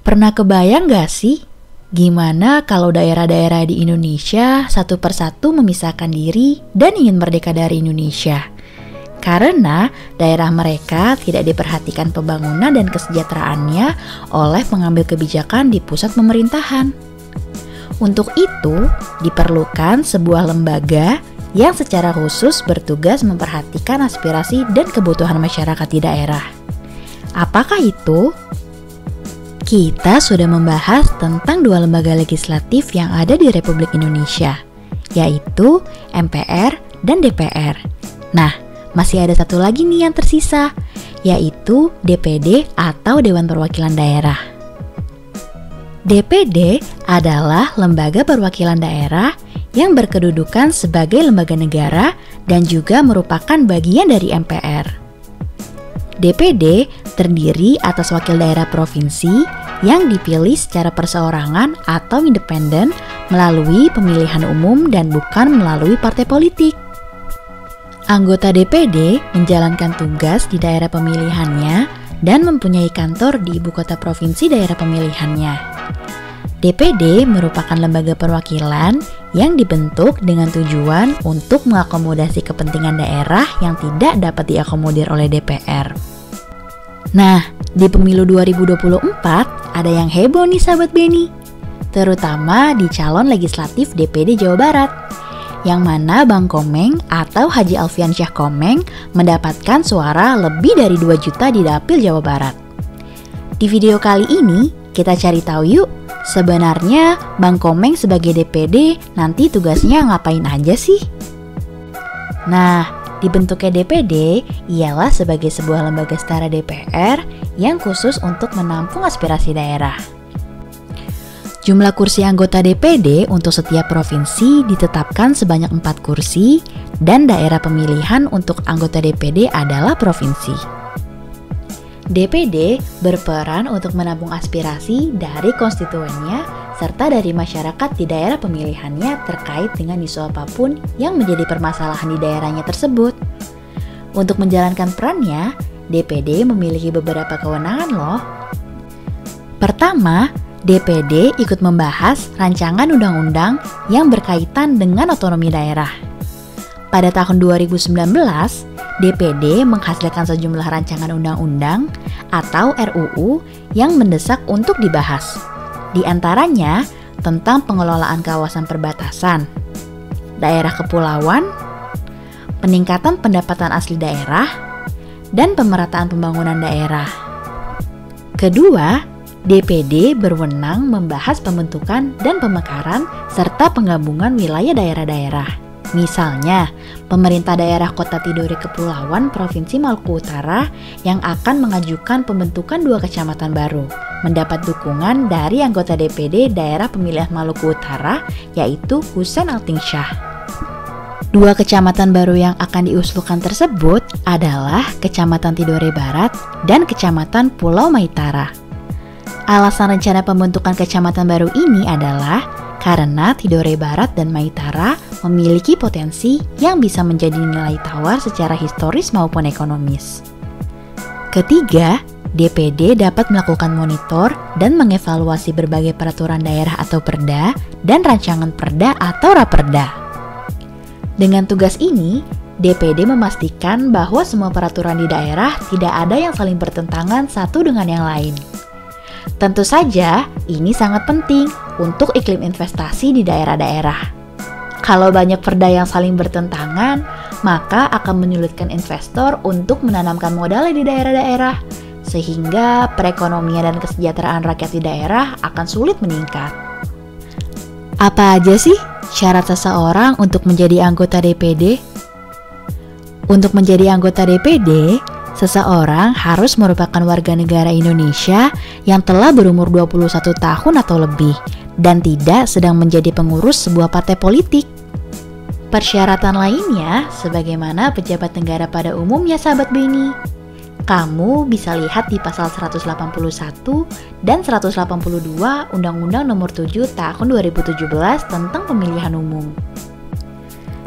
Pernah kebayang gak sih? Gimana kalau daerah-daerah di Indonesia satu persatu memisahkan diri dan ingin merdeka dari Indonesia? Karena daerah mereka tidak diperhatikan pembangunan dan kesejahteraannya oleh pengambil kebijakan di pusat pemerintahan. Untuk itu, diperlukan sebuah lembaga yang secara khusus bertugas memperhatikan aspirasi dan kebutuhan masyarakat di daerah. Apakah itu? Kita sudah membahas tentang dua lembaga legislatif yang ada di Republik Indonesia, yaitu MPR dan DPR. Nah, masih ada satu lagi nih yang tersisa, yaitu DPD atau Dewan Perwakilan Daerah. DPD adalah lembaga perwakilan daerah yang berkedudukan sebagai lembaga negara dan juga merupakan bagian dari MPR. DPD terdiri atas wakil daerah provinsi yang dipilih secara perseorangan atau independen melalui pemilihan umum dan bukan melalui partai politik. Anggota DPD menjalankan tugas di daerah pemilihannya dan mempunyai kantor di ibu kota provinsi daerah pemilihannya. DPD merupakan lembaga perwakilan yang dibentuk dengan tujuan untuk mengakomodasi kepentingan daerah yang tidak dapat diakomodir oleh DPR. Nah, di pemilu 2024 ada yang heboh nih sahabat Beni, terutama di calon legislatif DPD Jawa Barat, yang mana Bang Komeng atau Haji Alfiansyah Komeng mendapatkan suara lebih dari 2 juta di Dapil Jawa Barat. Di video kali ini, kita cari tahu yuk, sebenarnya Bang Komeng sebagai DPD nanti tugasnya ngapain aja sih? Nah, dibentuknya DPD ialah sebagai sebuah lembaga setara DPR yang khusus untuk menampung aspirasi daerah. Jumlah kursi anggota DPD untuk setiap provinsi ditetapkan sebanyak 4 kursi dan daerah pemilihan untuk anggota DPD adalah provinsi. DPD berperan untuk menampung aspirasi dari konstituennya serta dari masyarakat di daerah pemilihannya terkait dengan isu apapun yang menjadi permasalahan di daerahnya tersebut. Untuk menjalankan perannya, DPD memiliki beberapa kewenangan loh. Pertama, DPD ikut membahas rancangan undang-undang yang berkaitan dengan otonomi daerah. Pada tahun 2019, DPD menghasilkan sejumlah rancangan undang-undang atau RUU yang mendesak untuk dibahas. Di antaranya tentang pengelolaan kawasan perbatasan, daerah kepulauan, peningkatan pendapatan asli daerah, dan pemerataan pembangunan daerah. Kedua, DPD berwenang membahas pembentukan dan pemekaran serta penggabungan wilayah daerah-daerah. Misalnya, pemerintah daerah Kota Tidore Kepulauan Provinsi Maluku Utara yang akan mengajukan pembentukan 2 kecamatan baru, mendapat dukungan dari anggota DPD daerah pemilihan Maluku Utara, yaitu Husein Altingsyah. 2 kecamatan baru yang akan diusulkan tersebut adalah Kecamatan Tidore Barat dan Kecamatan Pulau Maitara. Alasan rencana pembentukan kecamatan baru ini adalah karena Tidore Barat dan Maitara memiliki potensi yang bisa menjadi nilai tawar secara historis maupun ekonomis. Ketiga, DPD dapat melakukan monitor dan mengevaluasi berbagai peraturan daerah atau perda dan rancangan perda atau raperda. Dengan tugas ini, DPD memastikan bahwa semua peraturan di daerah tidak ada yang saling bertentangan satu dengan yang lain. Tentu saja, ini sangat penting untuk iklim investasi di daerah-daerah. Kalau banyak perda yang saling bertentangan, maka akan menyulitkan investor untuk menanamkan modalnya di daerah-daerah, sehingga perekonomian dan kesejahteraan rakyat di daerah akan sulit meningkat. Apa aja sih syarat seseorang untuk menjadi anggota DPD? Untuk menjadi anggota DPD, seseorang harus merupakan warga negara Indonesia yang telah berumur 21 tahun atau lebih dan tidak sedang menjadi pengurus sebuah partai politik. Persyaratan lainnya sebagaimana pejabat negara pada umumnya sahabat Beni. Kamu bisa lihat di pasal 181 dan 182 Undang-Undang Nomor 7 Tahun 2017 tentang Pemilihan Umum.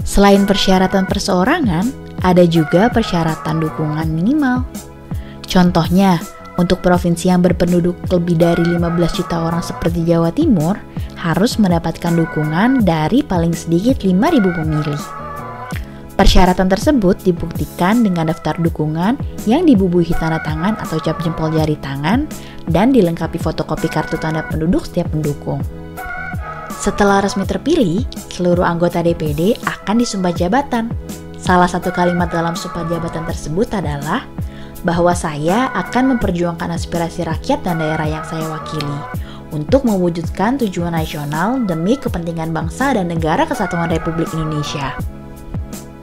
Selain persyaratan perseorangan, ada juga persyaratan dukungan minimal. Contohnya, Untuk provinsi yang berpenduduk lebih dari 15 juta orang seperti Jawa Timur, harus mendapatkan dukungan dari paling sedikit 5.000 pemilih. Persyaratan tersebut dibuktikan dengan daftar dukungan yang dibubuhi tanda tangan atau cap jempol jari tangan dan dilengkapi fotokopi kartu tanda penduduk setiap pendukung. Setelah resmi terpilih, seluruh anggota DPD akan disumpah jabatan. Salah satu kalimat dalam sumpah jabatan tersebut adalah bahwa saya akan memperjuangkan aspirasi rakyat dan daerah yang saya wakili untuk mewujudkan tujuan nasional demi kepentingan bangsa dan negara kesatuan Republik Indonesia.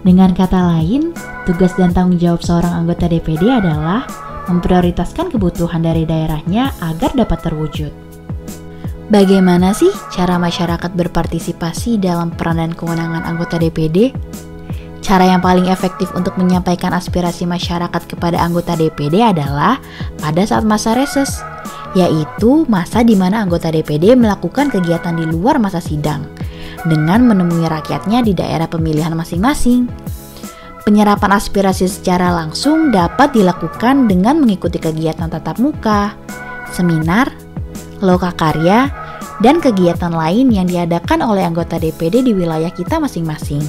Dengan kata lain, tugas dan tanggung jawab seorang anggota DPD adalah memprioritaskan kebutuhan dari daerahnya agar dapat terwujud. Bagaimana sih cara masyarakat berpartisipasi dalam peran dan kewenangan anggota DPD? Cara yang paling efektif untuk menyampaikan aspirasi masyarakat kepada anggota DPD adalah pada saat masa reses, yaitu masa di mana anggota DPD melakukan kegiatan di luar masa sidang, dengan menemui rakyatnya di daerah pemilihan masing-masing. Penyerapan aspirasi secara langsung dapat dilakukan dengan mengikuti kegiatan tatap muka, seminar, lokakarya, dan kegiatan lain yang diadakan oleh anggota DPD di wilayah kita masing-masing.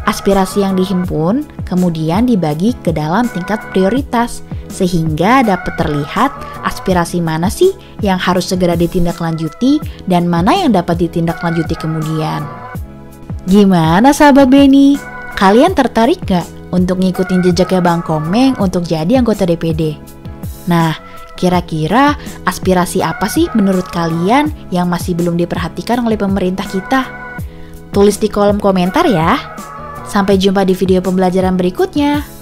Aspirasi yang dihimpun kemudian dibagi ke dalam tingkat prioritas, sehingga dapat terlihat aspirasi mana sih yang harus segera ditindaklanjuti dan mana yang dapat ditindaklanjuti kemudian. Gimana sahabat Beni? Kalian tertarik gak untuk ngikutin jejaknya Bang Komeng untuk jadi anggota DPD? Nah, kira-kira aspirasi apa sih menurut kalian yang masih belum diperhatikan oleh pemerintah kita? Tulis di kolom komentar ya. Sampai jumpa di video pembelajaran berikutnya.